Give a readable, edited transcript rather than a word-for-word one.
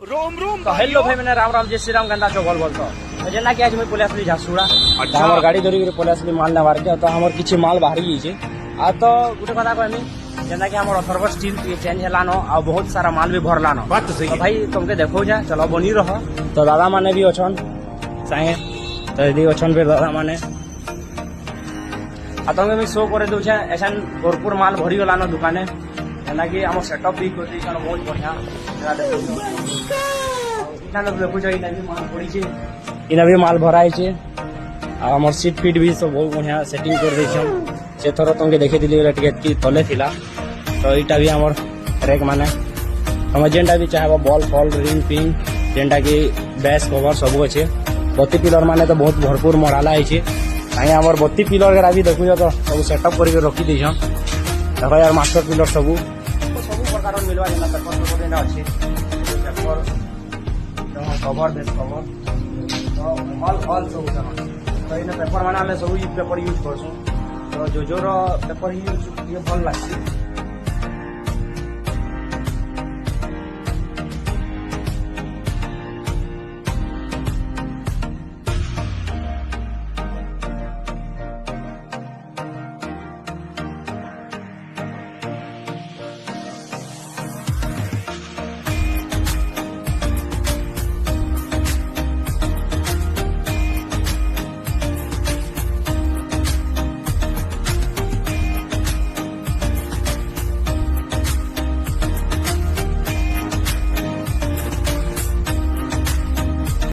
रोम रोम तो हेलो भाई मैंने राम राम जय श्री राम गंदा चौगल बोलता तो जेना कि आज मुझे पळि आसली झारसुगुड़ा अच्छा। हमर गाड़ी धरिक पळि आसली माल नेबार के तो हमर किछि माल बाहरी जाइए आ तो गोटे कथा कहमी जेना कि हमर 18 स्टील चेंज हेलान आ बहुत सारा माल भी भरलान बात तो सही तो है। भाई तुमके देखो जा चलो बनी रह तो दादा माने भी अछन चाहे तो यदि अछन फिर दादा माने आ तुमके मैं शो करे दूछे ऐसा भरपूर माल भरी गलान दुकाने जेना कि हमर सेटअप भी कर दी बहुत बढ़िया देखुच माल पड़ी इना भी माल भराई आमर सीट फिट भी सब बहुत बढ़िया सेटिंग कर देछन से थर तुमके देखी टिके तले थिला तो इटा भी हमर रैक माने हम जेनटा भी चाहबो बॉल फॉल रिंग पिंग जेनटा कि बेस कवर सब अच्छे 32 पिलर माने तो बहुत भरपूर मराला है कहीं हमर 32 पिलर के भी देखुछ तो सब सेटअप करके रखी देछन देखो यार मास्टर पिलर सब प्रकार मिलवा जेना पेपर पेपर अच्छे पेपर कवर बेस कवर तो ऑल सब तो इन पेपर माने सब पेपर यूज करसुँ तो जो पेपर यूज भल लगे